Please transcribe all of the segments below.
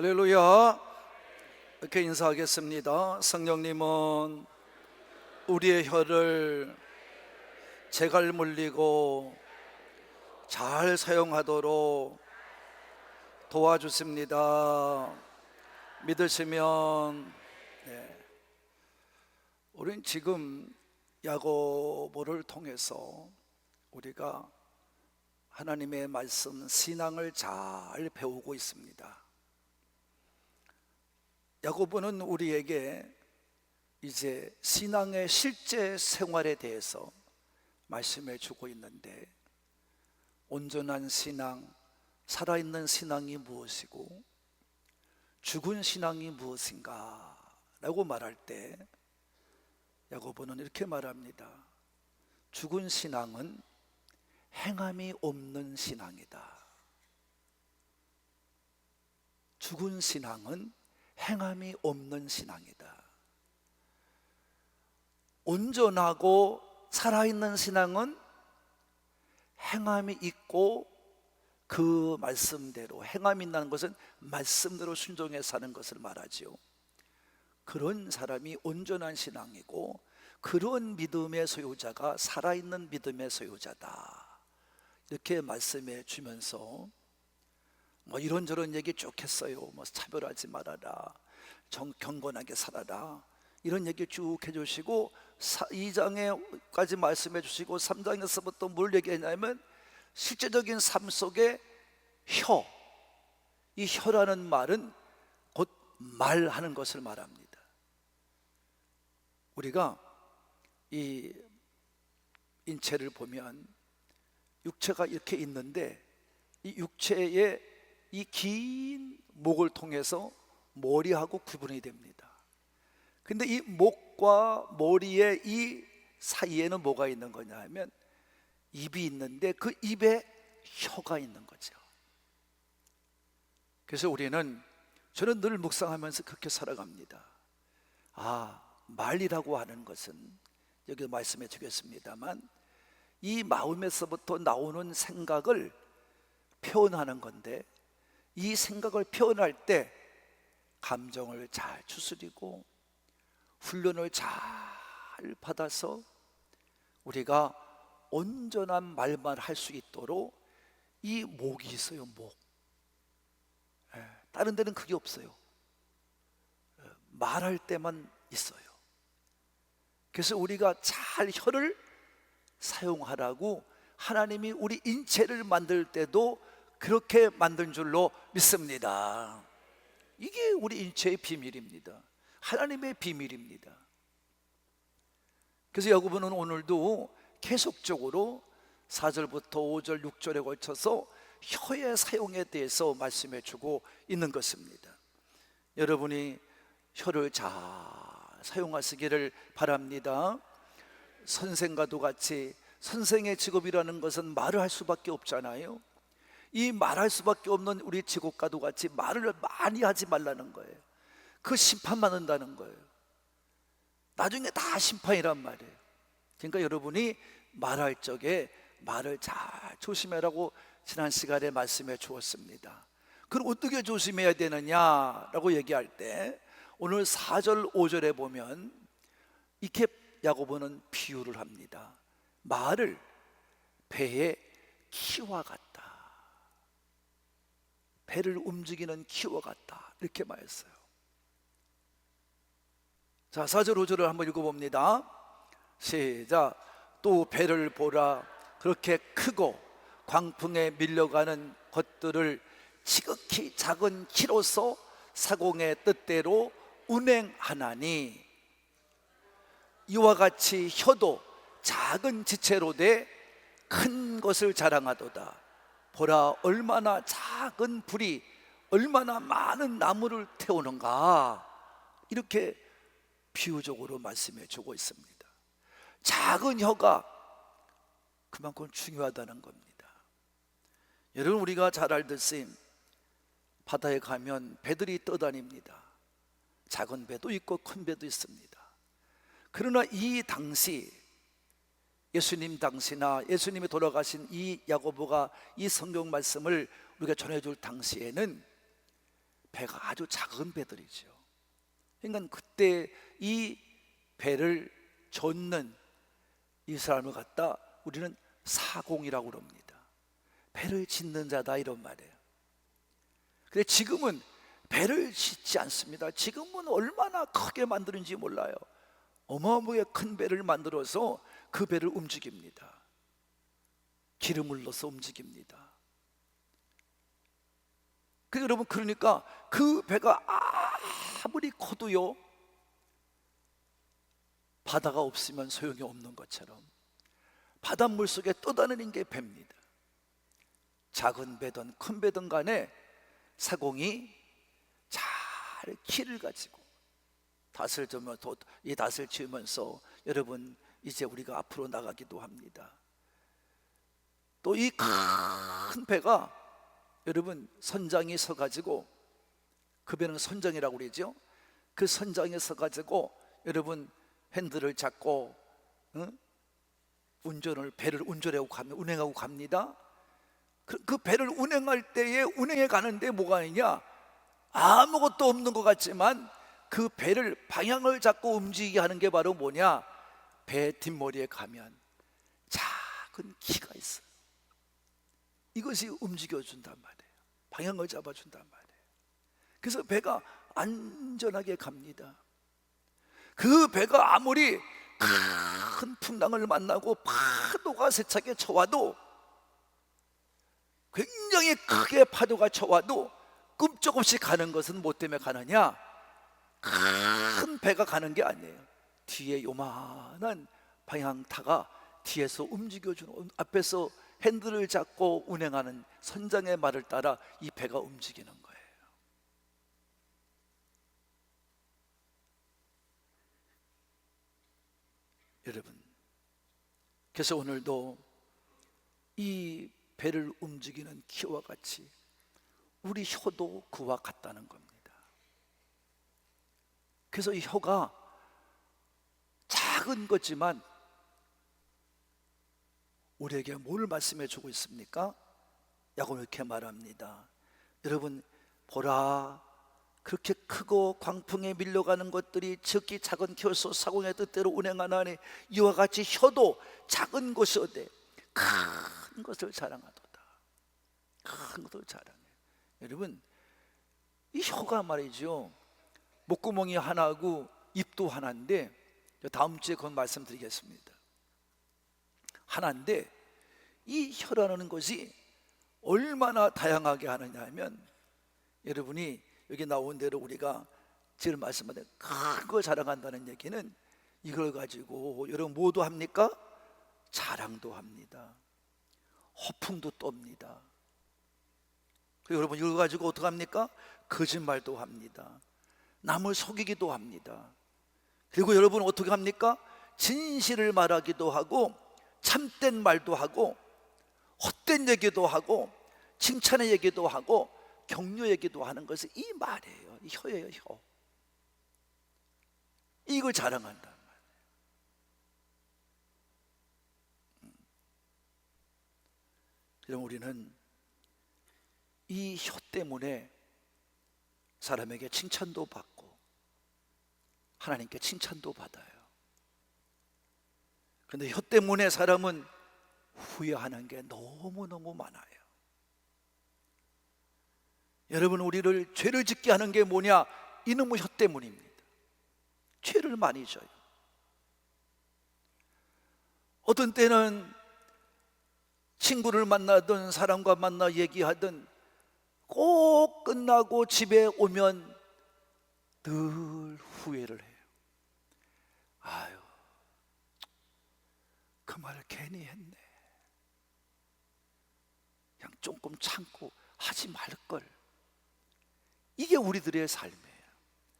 할렐루야. 이렇게 인사하겠습니다. 성령님은 우리의 혀를 재갈 물리고 잘 사용하도록 도와주십니다. 믿으시면 우린 지금 야고보를 통해서 우리가 하나님의 말씀 신앙을 잘 배우고 있습니다. 야고보는 우리에게 이제 신앙의 실제 생활에 대해서 말씀해 주고 있는데, 온전한 신앙, 살아있는 신앙이 무엇이고 죽은 신앙이 무엇인가 라고 말할 때 야고보는 이렇게 말합니다. 죽은 신앙은 행함이 없는 신앙이다. 죽은 신앙은 행함이 없는 신앙이다. 온전하고 살아있는 신앙은 행함이 있고, 그 말씀대로, 행함이 있다는 것은 말씀대로 순종해 사는 것을 말하지요. 그런 사람이 온전한 신앙이고, 그런 믿음의 소유자가 살아있는 믿음의 소유자다, 이렇게 말씀해 주면서 이런저런 얘기 쭉 했어요. 차별하지 말아라, 경건하게 살아라, 이런 얘기 쭉 해주시고 2장에까지 말씀해 주시고 3장에서부터 뭘 얘기했냐면, 실제적인 삶 속에 혀, 이 혀라는 말은 곧 말하는 것을 말합니다. 우리가 이 인체를 보면 육체가 이렇게 있는데, 이 육체의 이 긴 목을 통해서 머리하고 구분이 됩니다. 근데 이 목과 머리의 이 사이에는 뭐가 있는 거냐 하면 입이 있는데, 그 입에 혀가 있는 거죠. 그래서 저는 늘 묵상하면서 그렇게 살아갑니다. 말이라고 하는 것은, 여기 말씀해 주겠습니다만, 이 마음에서부터 나오는 생각을 표현하는 건데, 이 생각을 표현할 때 감정을 잘 추스리고 훈련을 잘 받아서 우리가 온전한 말만 할 수 있도록 이 목이 있어요. 목. 다른 데는 그게 없어요. 말할 때만 있어요. 그래서 우리가 잘 혀를 사용하라고 하나님이 우리 인체를 만들 때도 그렇게 만든 줄로 믿습니다. 이게 우리 인체의 비밀입니다. 하나님의 비밀입니다. 그래서 야고보는 오늘도 계속적으로 4절부터 5절, 6절에 걸쳐서 혀의 사용에 대해서 말씀해 주고 있는 것입니다. 여러분이 혀를 잘 사용하시기를 바랍니다. 선생과도 같이, 선생의 직업이라는 것은 말을 할 수밖에 없잖아요. 이 말할 수밖에 없는 우리 직업과도 같이 말을 많이 하지 말라는 거예요. 그 심판 받는다는 거예요. 나중에 다 심판이란 말이에요. 그러니까 여러분이 말할 적에 말을 잘 조심하라고 지난 시간에 말씀해 주었습니다. 그럼 어떻게 조심해야 되느냐라고 얘기할 때, 오늘 4절 5절에 보면 이렇게 야고보는 비유를 합니다. 말을 배의 키와 같다, 배를 움직이는 키와 같다, 이렇게 말했어요. 자, 4절 5절을 한번 읽어봅니다. 시작. 또 배를 보라, 그렇게 크고 광풍에 밀려가는 것들을 지극히 작은 키로서 사공의 뜻대로 운행하나니, 이와 같이 혀도 작은 지체로 돼 큰 것을 자랑하도다. 보라, 얼마나 작은 불이 얼마나 많은 나무를 태우는가, 이렇게 비유적으로 말씀해 주고 있습니다. 작은 혀가 그만큼 중요하다는 겁니다. 여러분, 우리가 잘 알듯이 바다에 가면 배들이 떠다닙니다. 작은 배도 있고 큰 배도 있습니다. 그러나 이 당시, 예수님 당시나 예수님이 돌아가신 이 야고보가 이 성경 말씀을 우리가 전해줄 당시에는 배가 아주 작은 배들이죠. 그러니까 그때 이 배를 젓는 이 사람을 갖다 우리는 사공이라고 그럽니다. 배를 짓는 자다, 이런 말이에요. 근데 지금은 배를 짓지 않습니다. 지금은 얼마나 크게 만드는지 몰라요. 어마어마하게 큰 배를 만들어서 그 배를 움직입니다. 기름을 넣어서 움직입니다. 여러분, 그러니까 그 배가 아무리 커도요, 바다가 없으면 소용이 없는 것처럼 바닷물 속에 떠다니는 게 배입니다. 작은 배든 큰 배든 간에 사공이 잘 키를 가지고 닷을 지으면서 여러분, 이제 우리가 앞으로 나가기도 합니다. 또 이 큰 배가 여러분 선장이 서가지고, 그 배는 선장이라고 그러죠. 그 선장에 서가지고 여러분 핸들을 잡고 배를 운행하고 갑니다. 그 배를 운행할 때에 운행해 가는데 뭐가 있냐? 아무것도 없는 것 같지만 그 배를 방향을 잡고 움직이게 하는 게 바로 뭐냐? 배 뒷머리에 가면 작은 키가 있어요. 이것이 움직여준단 말이에요. 방향을 잡아준단 말이에요. 그래서 배가 안전하게 갑니다. 그 배가 아무리 큰 풍랑을 만나고 파도가 세차게 쳐와도, 굉장히 크게 파도가 쳐와도 끔찍없이 가는 것은 뭐 때문에 가느냐? 큰 배가 가는 게 아니에요. 뒤에 요만한 방향타가 뒤에서 움직여주는, 앞에서 핸들을 잡고 운행하는 선장의 말을 따라 이 배가 움직이는 거예요. 여러분, 그래서 오늘도 이 배를 움직이는 키와 같이 우리 혀도 그와 같다는 겁니다. 그래서 이 혀가 작은 거지만 우리에게 뭘 말씀해 주고 있습니까? 야고보는 이렇게 말합니다. 여러분 보라, 그렇게 크고 광풍에 밀려가는 것들이 적기 작은 혀서 사공의 뜻대로 운행하나니 이와 같이 혀도 작은 것이어되 큰 것을 자랑하도다. 큰 것을 자랑해. 여러분, 이 혀가 말이죠, 목구멍이 하나고 입도 하나인데, 다음 주에 그건 말씀드리겠습니다. 하나인데 이 혀라는 것이 얼마나 다양하게 하느냐 하면, 여러분이 여기 나온 대로 우리가 지금 말씀하신 큰 걸 자랑한다는 얘기는 이걸 가지고 여러분 뭐도 합니까? 자랑도 합니다. 허풍도 떱니다. 그리고 여러분 이걸 가지고 어떻게 합니까? 거짓말도 합니다. 남을 속이기도 합니다. 그리고 여러분 어떻게 합니까? 진실을 말하기도 하고 참된 말도 하고 헛된 얘기도 하고 칭찬의 얘기도 하고 격려 얘기도 하는 것이 이 말이에요. 이 혀예요, 혀. 이걸 자랑한단 말이에요. 그럼 우리는 이 혀 때문에 사람에게 칭찬도 받고 하나님께 칭찬도 받아요. 그런데 혀 때문에 사람은 후회하는 게 너무너무 많아요. 여러분, 우리를 죄를 짓게 하는 게 뭐냐? 이놈의 혀 때문입니다. 죄를 많이 져요. 어떤 때는 친구를 만나든 사람과 만나 얘기하든 꼭 끝나고 집에 오면 늘 후회를 해요. 아유, 그 말을 괜히 했네. 그냥 조금 참고 하지 말걸. 이게 우리들의 삶이에요.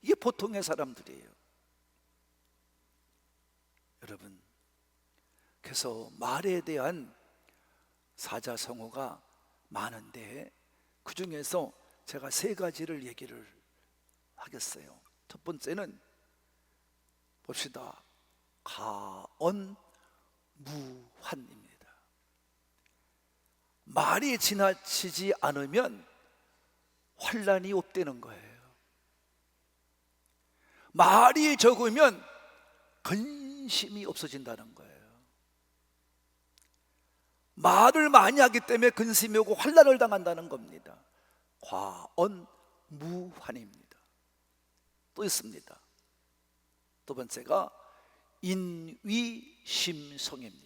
이게 보통의 사람들이에요. 여러분, 그래서 말에 대한 사자성어가 많은데 그 중에서 제가 세 가지를 얘기를 하겠어요. 첫 번째는 봅시다. 가언무환입니다. 말이 지나치지 않으면 환난이 없다는 거예요. 말이 적으면 근심이 없어진다는 거예요. 말을 많이 하기 때문에 근심이 오고 환난을 당한다는 겁니다. 과언무환입니다. 또 있습니다. 두 번째가 인위심성입니다.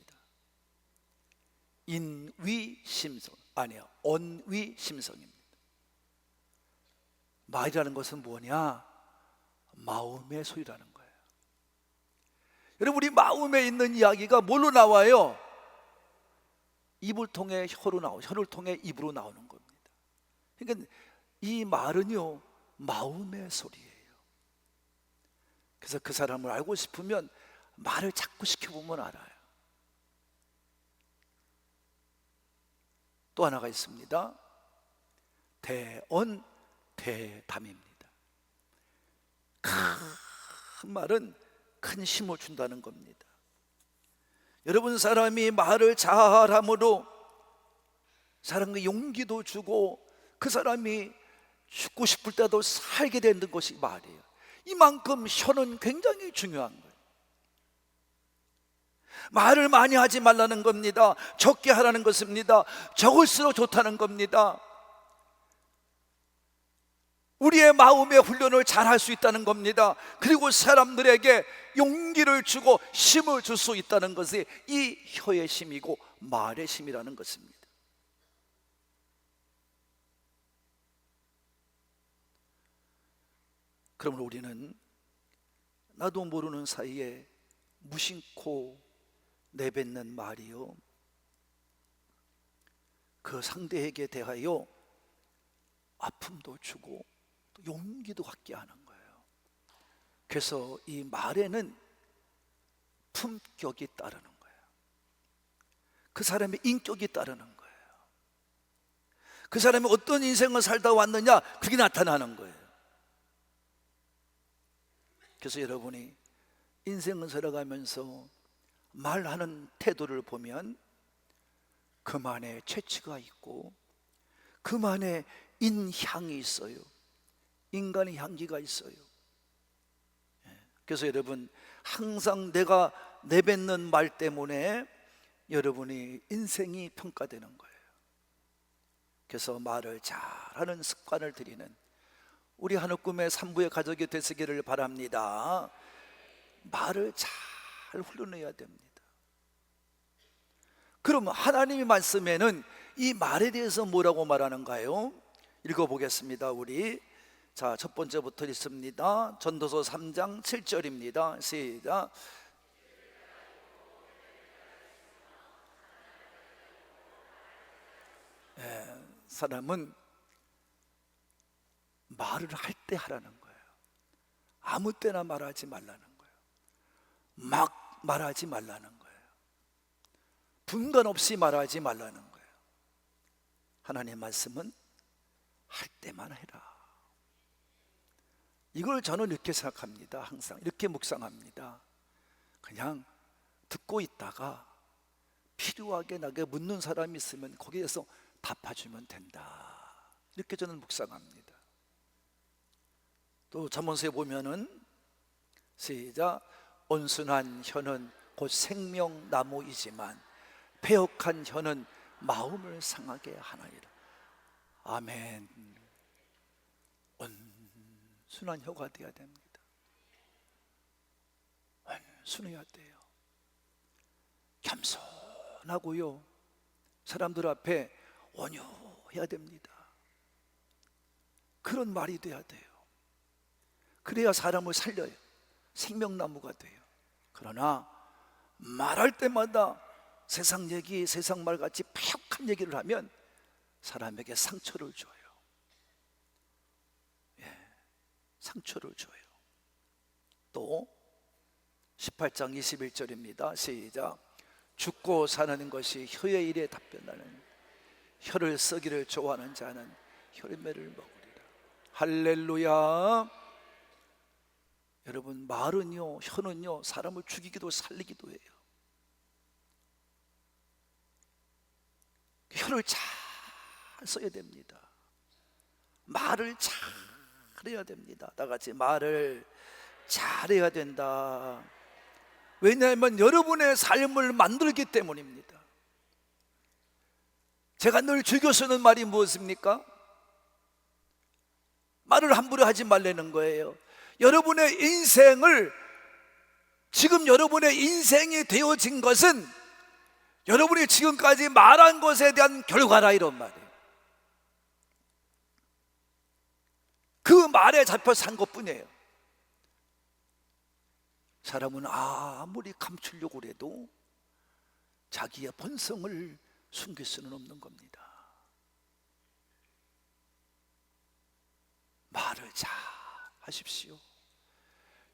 인위심성, 아니요, 언위심성입니다. 말이라는 것은 뭐냐? 마음의 소리라는 거예요. 여러분, 우리 마음에 있는 이야기가 뭘로 나와요? 입을 통해 혀로 나오고, 혀를 통해 입으로 나오는 겁니다. 그러니까 이 말은요, 마음의 소리예요. 그래서 그 사람을 알고 싶으면 말을 자꾸 시켜보면 알아요. 또 하나가 있습니다. 대언대담입니다. 큰 말은 큰 힘을 준다는 겁니다. 여러분, 사람이 말을 잘함으로 사람에게 용기도 주고 그 사람이 죽고 싶을 때도 살게 되는 것이 말이에요. 이만큼 혀는 굉장히 중요한 거예요. 말을 많이 하지 말라는 겁니다. 적게 하라는 것입니다. 적을수록 좋다는 겁니다. 우리의 마음의 훈련을 잘 할 수 있다는 겁니다. 그리고 사람들에게 용기를 주고 힘을 줄 수 있다는 것이 이 혀의 힘이고 말의 힘이라는 것입니다. 그러므로 우리는 나도 모르는 사이에 무심코 내뱉는 말이요, 그 상대에게 대하여 아픔도 주고 또 용기도 갖게 하는 거예요. 그래서 이 말에는 품격이 따르는 거예요. 그 사람의 인격이 따르는 거예요. 그 사람이 어떤 인생을 살다 왔느냐, 그게 나타나는 거예요. 그래서 여러분이 인생을 살아가면서 말하는 태도를 보면 그만의 체취가 있고 그만의 인향이 있어요. 인간의 향기가 있어요. 그래서 여러분, 항상 내가 내뱉는 말 때문에 여러분이 인생이 평가되는 거예요. 그래서 말을 잘하는 습관을 들이는 우리 하늘꿈의 산부의 가족이 되시기를 바랍니다. 말을 잘 훈련해야 됩니다. 그럼 하나님의 말씀에는 이 말에 대해서 뭐라고 말하는가요? 읽어보겠습니다. 우리 자, 첫 번째부터 읽습니다. 전도서 3장 7절입니다. 시작. 사람은 말을 할 때 하라는 거예요. 아무 때나 말하지 말라는 거예요. 막 말하지 말라는 거예요. 분간 없이 말하지 말라는 거예요. 하나님의 말씀은 할 때만 해라. 이걸 저는 이렇게 생각합니다. 항상 이렇게 묵상합니다. 그냥 듣고 있다가 필요하게 나에게 묻는 사람이 있으면 거기에서 답해주면 된다. 이렇게 저는 묵상합니다. 또 잠언서에 보면은 시작. 온순한 혀는 곧 생명나무이지만 배역한 혀는 마음을 상하게 하나이다. 아멘. 온순한 혀가 되어야 됩니다. 온순해야 돼요. 겸손하고요, 사람들 앞에 온유해야 됩니다. 그런 말이 돼야 돼요. 그래야 사람을 살려요. 생명나무가 돼요. 그러나 말할 때마다 세상 얘기, 세상 말같이 폐역한 얘기를 하면 사람에게 상처를 줘요. 상처를 줘요. 또 18장 21절입니다. 시작. 죽고 사는 것이 혀의 일에 답변하는, 혀를 쓰기를 좋아하는 자는 혈매를 먹으리라. 할렐루야. 여러분, 말은요, 혀는요, 사람을 죽이기도 살리기도 해요. 혀를 잘 써야 됩니다. 말을 잘해야 됩니다. 다 같이 말을 잘해야 된다. 왜냐하면 여러분의 삶을 만들기 때문입니다. 제가 늘 즐겨 쓰는 말이 무엇입니까? 말을 함부로 하지 말라는 거예요. 여러분의 인생을, 지금 여러분의 인생이 되어진 것은 여러분이 지금까지 말한 것에 대한 결과라, 이런 말이에요. 그 말에 잡혀 산 것뿐이에요. 사람은 아무리 감추려고 해도 자기의 본성을 숨길 수는 없는 겁니다. 말을 잘 하십시오.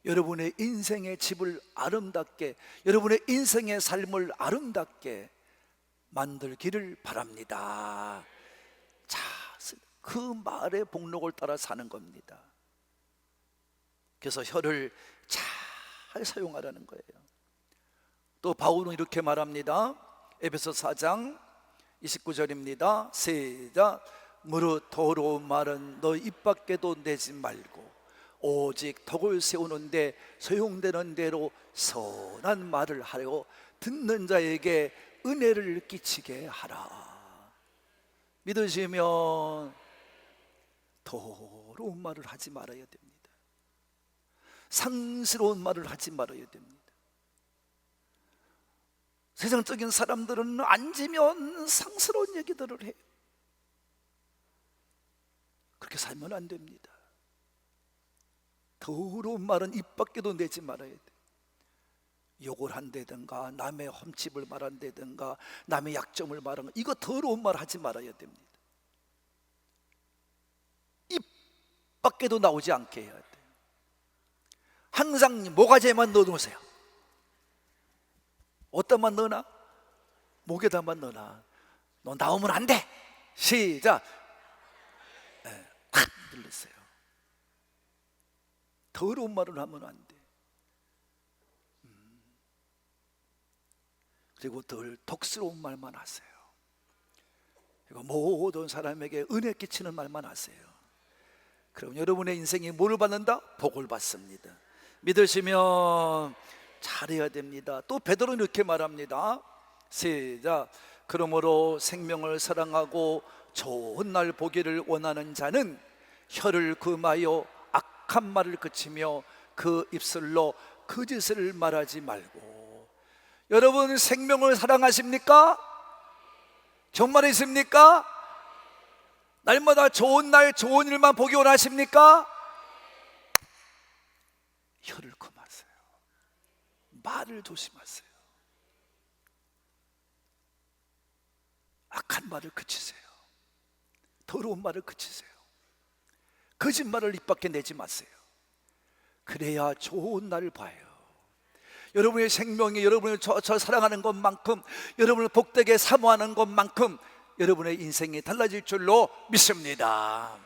여러분의 인생의 집을 아름답게, 여러분의 인생의 삶을 아름답게 만들기를 바랍니다. 자, 그 말의 복록을 따라 사는 겁니다. 그래서 혀를 잘 사용하라는 거예요. 또 바울은 이렇게 말합니다. 에베소 4장 29절입니다. 시작. 무릇 더러운 말은 너 입 밖에도 내지 말고 오직 덕을 세우는데 소용되는 대로 선한 말을 하려 듣는 자에게 은혜를 끼치게 하라. 믿으시면 더러운 말을 하지 말아야 됩니다. 상스러운 말을 하지 말아야 됩니다. 세상적인 사람들은 앉으면 상스러운 얘기들을 해요. 그렇게 살면 안 됩니다. 더러운 말은 입 밖에도 내지 말아야 돼요. 욕을 한다든가 남의 험집을 말한다든가 남의 약점을 말하는 거, 이거 더러운 말 하지 말아야 됩니다. 입 밖에도 나오지 않게 해야 돼요. 항상 모가지에만 넣어놓으세요. 어디다만 넣어놔? 목에다만 넣어놔. 너 나오면 안 돼. 시작. 확 눌렀어요. 더러운 말을 하면 안 돼. 그리고 덜 덕스러운 말만 하세요. 그리고 모든 사람에게 은혜 끼치는 말만 하세요. 그럼 여러분의 인생이 뭐를 받는다? 복을 받습니다. 믿으시면 잘해야 됩니다. 또 베드로는 이렇게 말합니다. 시작. 그러므로 생명을 사랑하고 좋은 날 보기를 원하는 자는 혀를 금하여 악한 말을 그치며 그 입술로 거짓을 말하지 말고. 여러분 생명을 사랑하십니까? 정말 있습니까? 날마다 좋은 날 좋은 일만 보기 원하십니까? 혀를 금하세요. 말을 조심하세요. 악한 말을 그치세요. 더러운 말을 그치세요. 거짓말을 입 밖에 내지 마세요. 그래야 좋은 날을 봐요. 여러분의 생명이 여러분을 저 사랑하는 것만큼, 여러분을 복되게 사모하는 것만큼 여러분의 인생이 달라질 줄로 믿습니다.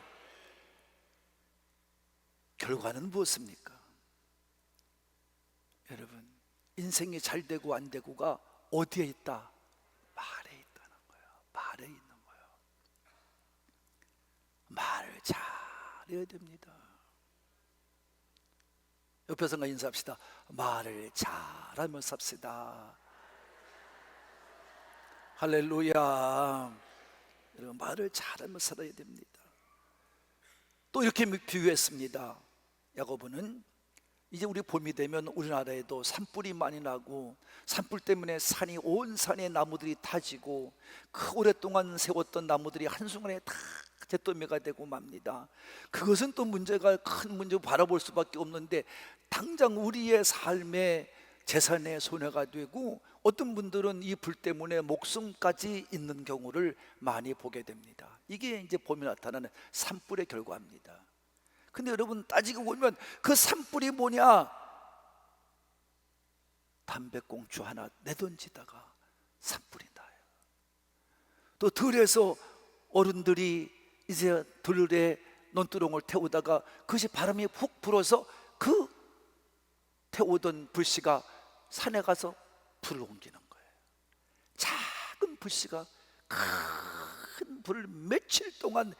결과는 무엇입니까? 여러분, 인생이 잘 되고 안 되고가 어디에 있다? 말에 있다는 거예요. 말에 있는 거예요. 말을 잘해야 됩니다. 옆에서가 인사합시다. 말을 잘하며 삽시다. 할렐루야. 여러분 말을 잘하며 살아야 됩니다. 또 이렇게 비유했습니다. 야고보는 이제 우리 봄이 되면 우리나라에도 산불이 많이 나고 산불 때문에 산이 온 산의 나무들이 타지고 그 오랫동안 세웠던 나무들이 한순간에 다 잿더미가 되고 맙니다. 그것은 또 문제가 큰 문제로 바라볼 수밖에 없는데 당장 우리의 삶의 재산에 손해가 되고 어떤 분들은 이 불 때문에 목숨까지 잃는 경우를 많이 보게 됩니다. 이게 이제 봄에 나타나는 산불의 결과입니다. 근데 여러분 따지고 보면 그 산불이 뭐냐? 담배꽁초 하나 내던지다가 산불이 나요. 또 들에서 어른들이 이제 들에 논두렁을 태우다가 그것이 바람이 훅 불어서 그 태우던 불씨가 산에 가서 불을 옮기는 거예요. 작은 불씨가 큰 불을 며칠 동안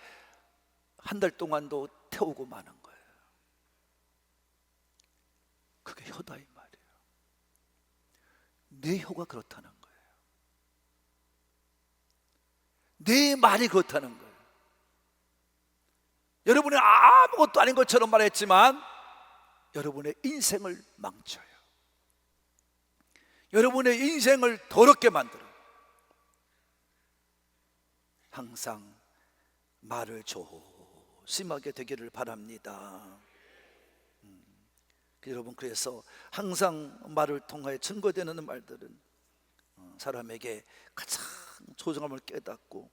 한 달 동안도 태우고 마는 거예요. 그게 혀다 이 말이에요. 내 혀가 그렇다는 거예요. 내 말이 그렇다는 거예요. 여러분이 아무것도 아닌 것처럼 말했지만 여러분의 인생을 망쳐요. 여러분의 인생을 더럽게 만들어요. 항상 말을 조심하게 되기를 바랍니다. 여러분, 그래서 항상 말을 통하여 증거되는 말들은 사람에게 가장 소중함을 깨닫고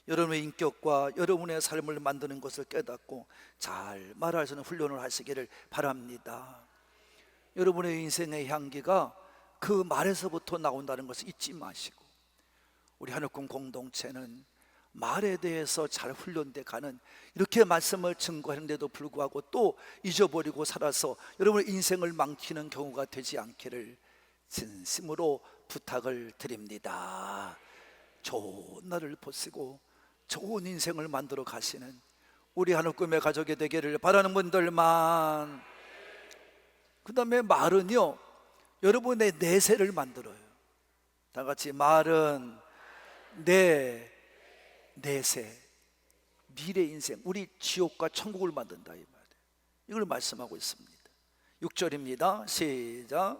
여러분의 인격과 여러분의 삶을 만드는 것을 깨닫고 잘 말할 수 있는 훈련을 하시기를 바랍니다. 여러분의 인생의 향기가 그 말에서부터 나온다는 것을 잊지 마시고, 우리 하늘꿈 공동체는 말에 대해서 잘 훈련돼 가는, 이렇게 말씀을 증거하는데도 불구하고 또 잊어버리고 살아서 여러분의 인생을 망치는 경우가 되지 않기를 진심으로 부탁을 드립니다. 좋은 날을 보시고 좋은 인생을 만들어 가시는 우리 하늘꿈의 가족이 되기를 바라는 분들만. 그 다음에 말은요, 여러분의 내세를 만들어요. 다 같이 말은 내세, 미래 인생, 우리 지옥과 천국을 만든다 이 말이에요. 이걸 말씀하고 있습니다. 6절입니다. 시작.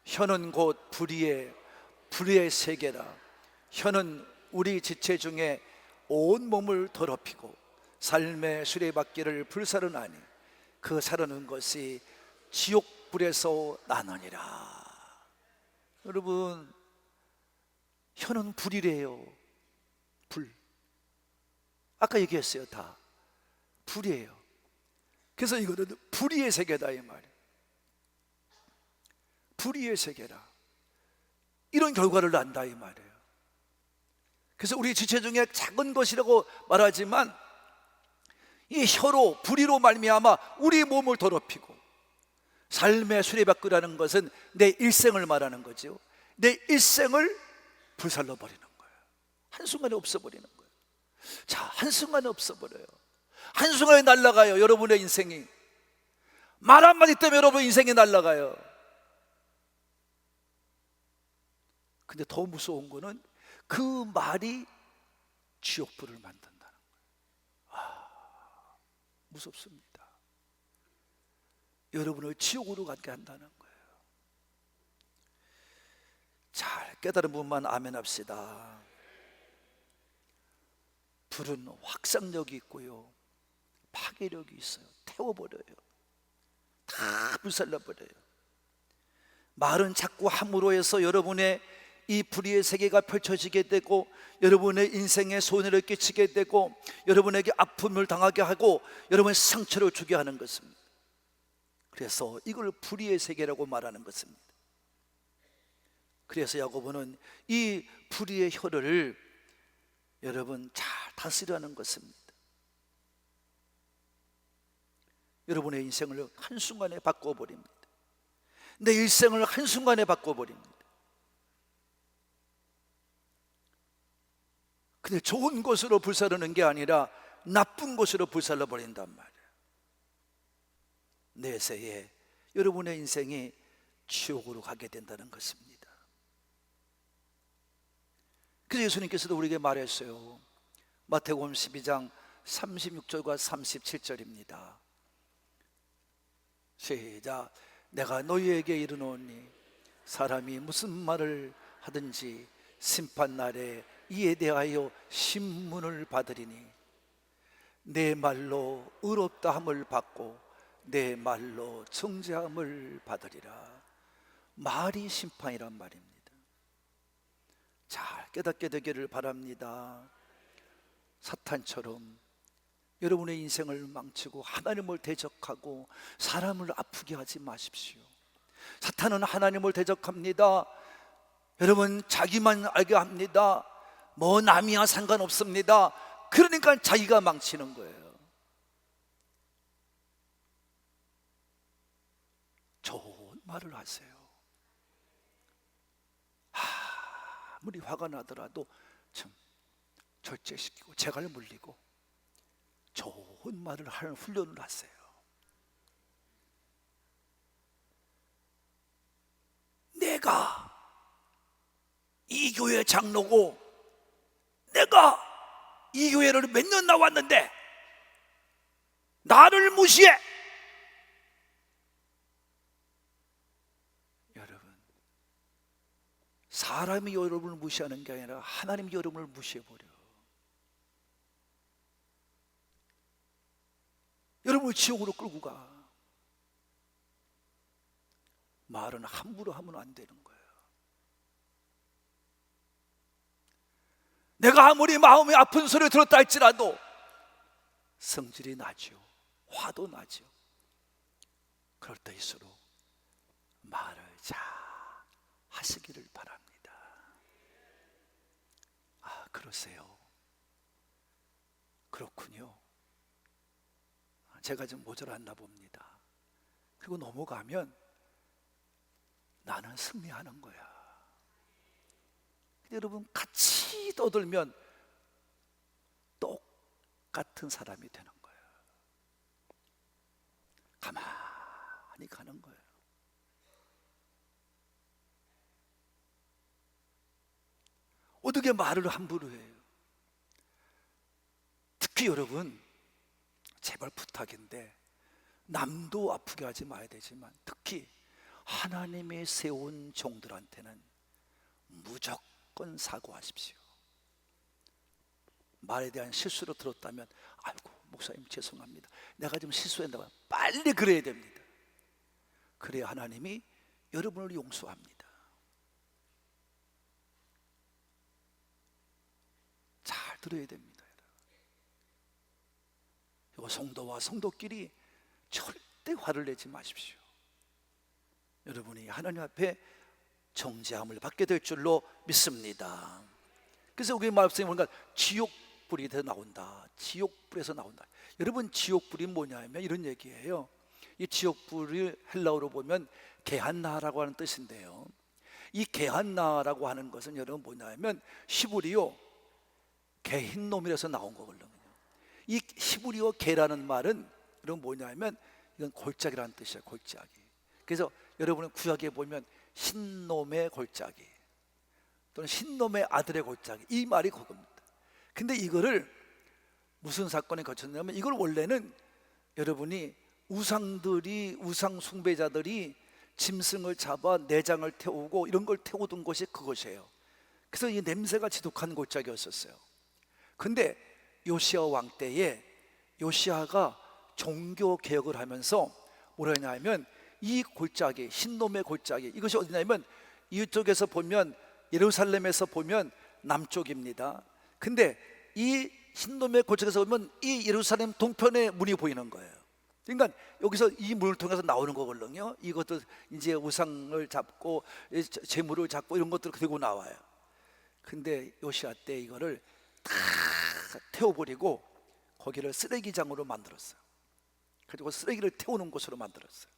혀는 곧 불의의 세계라. 혀는 우리 지체 중에 온 몸을 더럽히고 삶의 수레바퀴를 불사르나니 그 사르는 것이 지옥불에서 나느니라. 여러분, 혀는 불이래요. 불. 아까 얘기했어요. 다 불이에요. 그래서 이거는 불의의 세계다 이 말이에요. 불의의 세계라. 이런 결과를 난다 이 말이에요. 그래서 우리 지체 중에 작은 것이라고 말하지만 이 혀로, 불의로 말미암아 우리 몸을 더럽히고, 삶의 수레바퀴라는 것은 내 일생을 말하는 거죠. 내 일생을 불살러 버리는 거예요. 한순간에 없어버리는 거예요. 자, 한순간에 없어버려요. 한순간에 날아가요. 여러분의 인생이 말 한마디 때문에 여러분 인생이 날아가요. 근데 더 무서운 거는 그 말이 지옥불을 만든다는 거예요. 무섭습니다. 여러분을 지옥으로 가게 한다는 거예요. 잘 깨달은 분만 아멘 합시다. 불은 확산력이 있고요, 파괴력이 있어요. 태워버려요. 다 불살라버려요. 말은 자꾸 함으로 해서 여러분의 이 불의의 세계가 펼쳐지게 되고, 여러분의 인생에 손해를 끼치게 되고, 여러분에게 아픔을 당하게 하고, 여러분의 상처를 주게 하는 것입니다. 그래서 이걸 불의의 세계라고 말하는 것입니다. 그래서 야고보는 이 불의의 혀를 여러분 잘 다스리라는 것입니다. 여러분의 인생을 한순간에 바꿔버립니다. 내 일생을 한순간에 바꿔버립니다. 근데 좋은 것으로 불사르는 게 아니라 나쁜 것으로 불살라 버린단 말이에요. 내세에 여러분의 인생이 지옥으로 가게 된다는 것입니다. 그래서 예수님께서도 우리에게 말했어요. 마태복음 12장 36절과 37절입니다. 시작. 내가 너희에게 이르노니 사람이 무슨 말을 하든지 심판날에 이에 대하여 신문을 받으리니 내 말로 의롭다 함을 받고 내 말로 정죄함을 받으리라. 말이 심판이란 말입니다. 잘 깨닫게 되기를 바랍니다. 사탄처럼 여러분의 인생을 망치고 하나님을 대적하고 사람을 아프게 하지 마십시오. 사탄은 하나님을 대적합니다. 여러분, 자기만 알게 합니다. 뭐 남이야 상관없습니다. 그러니까 자기가 망치는 거예요. 좋은 말을 하세요. 아무리 화가 나더라도 좀 절제시키고 재갈 물리고 좋은 말을 하는 훈련을 하세요. 내가 이 교회 장로고 내가 이 교회를 몇 년 나왔는데 나를 무시해. 여러분, 사람이 여러분을 무시하는 게 아니라 하나님이 여러분을 무시해버려. 여러분을 지옥으로 끌고 가. 말은 함부로 하면 안 되는 거예요. 내가 아무리 마음이 아픈 소리 들었다 할지라도 성질이 나죠. 화도 나죠. 그럴 때일수록 말을 잘 하시기를 바랍니다. 아, 그러세요. 그렇군요. 제가 좀 모자랐나 봅니다. 그리고 넘어가면 나는 승리하는 거야. 여러분, 같이 떠들면 똑같은 사람이 되는 거예요. 가만히 가는 거예요. 어떻게 말을 함부로 해요? 특히 여러분, 제발 부탁인데 남도 아프게 하지 마야 되지만 특히 하나님이 세운 종들한테는 무조건 사과하십시오. 말에 대한 실수로 들었다면 아이고 목사님 죄송합니다, 내가 좀 실수했다고 빨리 그래야 됩니다. 그래야 하나님이 여러분을 용서합니다. 잘 들어야 됩니다. 이 성도와 성도끼리 절대 화를 내지 마십시오. 여러분이 하나님 앞에 정죄함을 받게 될 줄로 믿습니다. 그래서 여기 말씀이 뭔가 지옥불이 나온다. 지옥불에서 나온다. 여러분, 지옥불이 뭐냐면 이런 얘기예요. 이 지옥불이 헬라어로 보면 게한나라고 하는 뜻인데요, 이 게한나라고 하는 것은 여러분 뭐냐면 히브리어 게힌놈이라서 나온 거거든요. 이 히브리어 게라는 말은 여러분 뭐냐면 이건 골짜기라는 뜻이에요. 골짜기. 그래서 여러분은 구약에 보면 흰놈의 골짜기 또는 흰놈의 아들의 골짜기, 이 말이 그겁니다. 근데 이거를 무슨 사건이 거쳤냐면 이걸 원래는 여러분이 우상 숭배자들이 짐승을 잡아 내장을 태우고 이런 걸 태우던 곳이 그것이에요. 그래서 이 냄새가 지독한 골짜기였었어요. 근데 요시야 왕 때에 요시야가 종교 개혁을 하면서 뭐라 했냐면 이 골짜기, 흰놈의 골짜기, 이것이 어디냐면 이쪽에서 보면 예루살렘에서 보면 남쪽입니다. 근데 이 흰놈의 골짜기에서 보면 이 예루살렘 동편의 문이 보이는 거예요. 그러니까 여기서 이 문을 통해서 나오는 거거든요. 이것도 이제 우상을 잡고 재물을 잡고 이런 것들을 들고 나와요. 근데 요시야 때 이거를 다 태워버리고 거기를 쓰레기장으로 만들었어요. 그리고 쓰레기를 태우는 곳으로 만들었어요.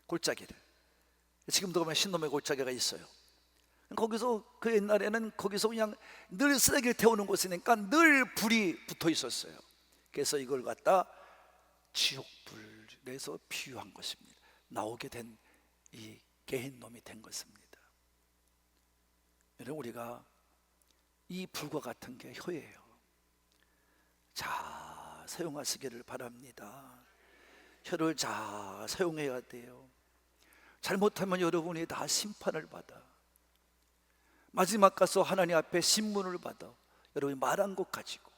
골짜기를. 지금도 보면 흰놈의 골짜기가 있어요. 거기서 그 옛날에는 거기서 그냥 늘 쓰레기를 태우는 곳이니까 늘 불이 붙어 있었어요. 그래서 이걸 갖다 지옥불에서 비유한 것입니다. 나오게 된 이 게힌놈이 된 것입니다. 여러분, 우리가 이 불과 같은 게 혀예요. 잘 사용하시기를 바랍니다. 혀를 잘 사용해야 돼요. 잘못하면 여러분이 다 심판을 받아. 마지막 가서 하나님 앞에 신문을 받아. 여러분이 말한 것 가지고.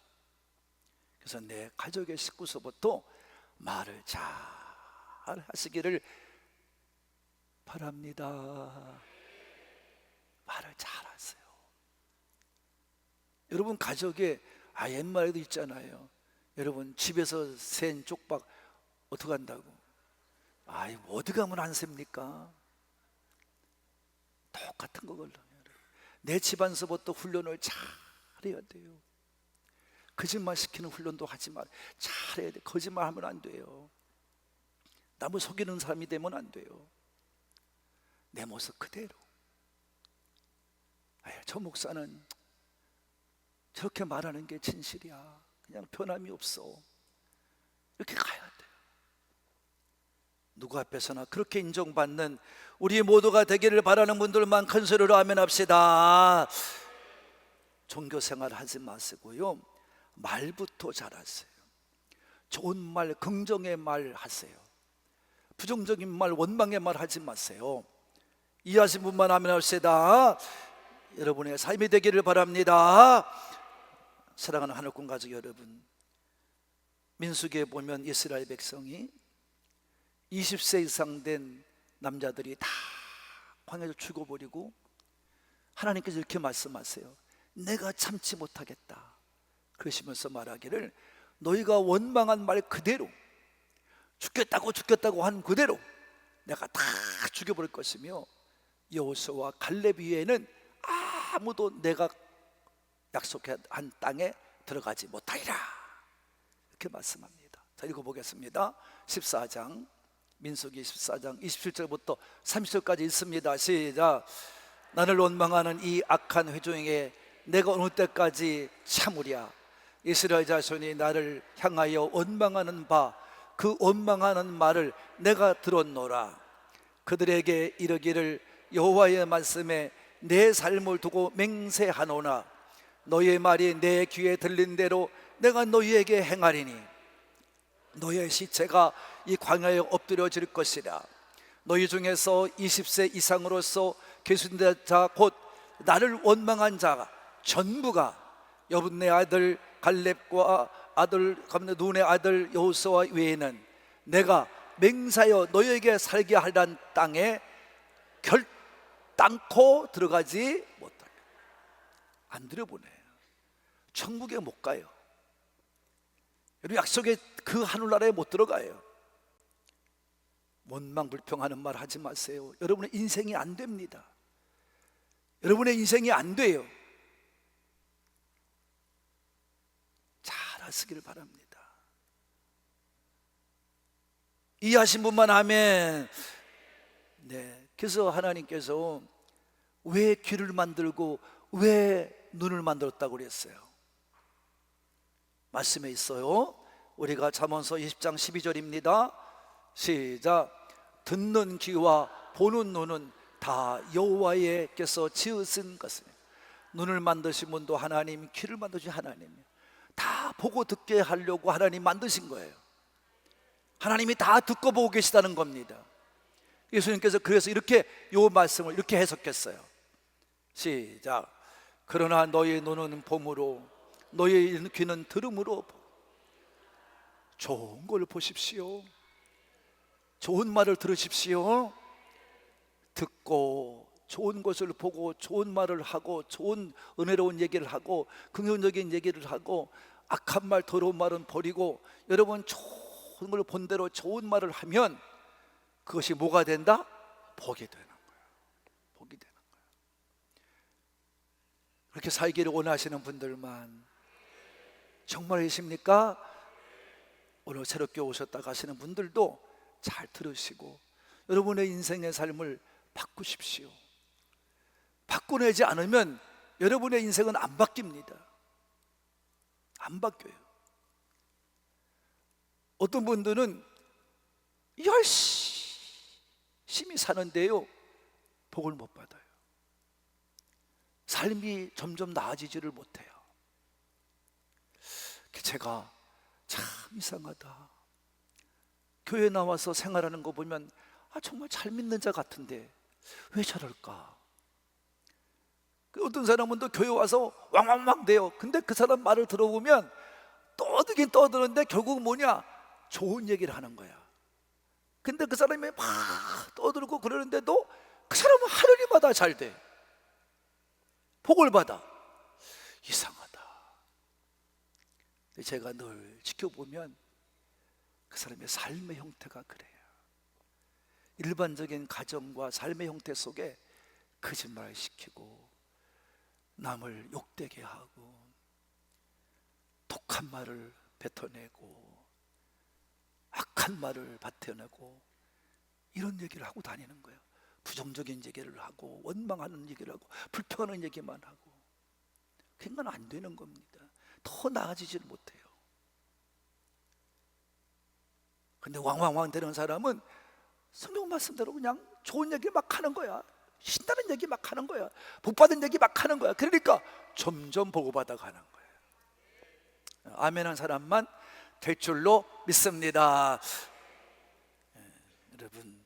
그래서 내 가족의 식구서부터 말을 잘 하시기를 바랍니다. 말을 잘 하세요. 여러분 가족에 옛말에도 있잖아요. 여러분 집에서 센 쪽박 어떻게 한다고? 어디 가면 안 셉니까? 똑같은 거거든요. 내 집안서부터 훈련을 잘 해야 돼요. 거짓말 시키는 훈련도 하지 말, 잘해야 돼. 거짓말하면 안 돼요. 남을 속이는 사람이 되면 안 돼요. 내 모습 그대로. 저 목사는 저렇게 말하는 게 진실이야. 그냥 변함이 없어. 이렇게 가야 돼요. 누구 앞에서나 그렇게 인정받는 우리 모두가 되기를 바라는 분들만 큰 소리로 아멘 합시다. 종교생활 하지 마시고요, 말부터 잘하세요. 좋은 말, 긍정의 말 하세요. 부정적인 말, 원망의 말 하지 마세요. 이해하신 분만 아멘 합시다. 여러분의 삶이 되기를 바랍니다. 사랑하는 하늘꾼 가족 여러분, 민수기에 보면 이스라엘 백성이 20세 이상 된 남자들이 다 광야에서 죽어버리고 하나님께서 이렇게 말씀하세요. 내가 참지 못하겠다 그러시면서 말하기를, 너희가 원망한 말 그대로, 죽겠다고 한 그대로 내가 다 죽여버릴 것이며 여호수아와 갈렙 위에는 아무도 내가 약속한 땅에 들어가지 못하리라, 이렇게 말씀합니다. 자, 읽어보겠습니다. 14장, 민수기 14장 27절부터 30절까지 있습니다. 시작. 나를 원망하는 이 악한 회중에게 내가 어느 때까지 참으랴. 이스라엘 자손이 나를 향하여 원망하는 바 그 원망하는 말을 내가 들었노라. 그들에게 이르기를, 여호와의 말씀에 내 삶을 두고 맹세하노나 너희의 말이 내 귀에 들린 대로 내가 너희에게 행하리니 너희의 시체가 이 광야에 엎드려질 것이라. 너희 중에서 20세 이상으로서 계수된 자 곧 나를 원망한 자 전부가 여분네 아들 갈렙과 아들 눈의 아들 여호수아 외에는 내가 맹사여 너희에게 살게 하란 땅에 결단코 들어가지 못하게. 안 들여보내요. 천국에 못 가요. 여러분, 약속의 그 하늘나라에 못 들어가요. 원망 불평하는 말 하지 마세요. 여러분의 인생이 안 됩니다. 여러분의 인생이 안 돼요. 잘 하시길 바랍니다. 이해하신 분만 아멘. 네, 그래서 하나님께서 왜 귀를 만들고 왜 눈을 만들었다고 그랬어요? 말씀에 있어요. 우리가 잠언서 20장 12절입니다 시작. 듣는 귀와 보는 눈은 다 여호와께서 지으신 것입니다. 눈을 만드신 분도 하나님, 귀를 만드신 하나님, 다 보고 듣게 하려고 하나님 만드신 거예요. 하나님이 다 듣고 보고 계시다는 겁니다. 예수님께서 그래서 이렇게 요 말씀을 이렇게 해석했어요. 시작. 그러나 너희 눈은 봄으로 너희 귀는 들음으로 좋은 걸 보십시오. 좋은 말을 들으십시오. 듣고 좋은 것을 보고 좋은 말을 하고 좋은 은혜로운 얘기를 하고 긍정적인 얘기를 하고 악한 말 더러운 말은 버리고 여러분 좋은 걸 본 대로 좋은 말을 하면 그것이 뭐가 된다? 복이 되는 거예요. 복이 되는 거예요. 그렇게 살기를 원하시는 분들만 정말이십니까? 오늘 새롭게 오셨다 가시는 분들도 잘 들으시고 여러분의 인생의 삶을 바꾸십시오. 바꾸내지 않으면 여러분의 인생은 안 바뀝니다. 안 바뀌어요. 어떤 분들은 열심히 사는데요, 복을 못 받아요. 삶이 점점 나아지지를 못해요. 제가 참 이상하다. 교회 나와서 생활하는 거 보면 정말 잘 믿는 자 같은데 왜 저럴까? 어떤 사람은 또 교회 와서 왕왕왕 대요. 근데 그 사람 말을 들어보면 떠들긴 떠드는데 결국 뭐냐? 좋은 얘기를 하는 거야. 근데 그 사람이 막 떠들고 그러는데도 그 사람은 하늘이마다 잘 돼. 복을 받아. 이상하다. 제가 늘 지켜보면 그 사람의 삶의 형태가 그래요. 일반적인 가정과 삶의 형태 속에 거짓말을 시키고 남을 욕되게 하고 독한 말을 뱉어내고 악한 말을 뱉어내고 이런 얘기를 하고 다니는 거예요. 부정적인 얘기를 하고 원망하는 얘기를 하고 불평하는 얘기만 하고. 그건 안 되는 겁니다. 더 나아지질 못해요. 근데 왕왕왕 되는 사람은 성경 말씀대로 그냥 좋은 얘기 막 하는 거야. 신나는 얘기 막 하는 거야. 복받은 얘기 막 하는 거야. 그러니까 점점 보고받아 가는 거예요. 아멘한 사람만 될 줄로 믿습니다. 여러분,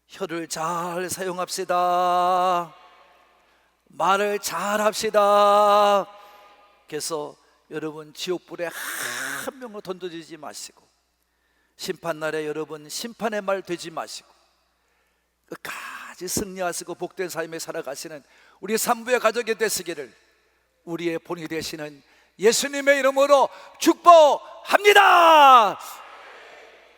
혀를 잘 사용합시다. 말을 잘 합시다. 그래서 여러분, 지옥불에 한 명도 던져지지 마시고, 심판날에 여러분 심판의 말 되지 마시고, 끝까지 승리하시고 복된 삶에 살아가시는 우리 산부의 가족이 되시기를 우리의 본이 되시는 예수님의 이름으로 축복합니다.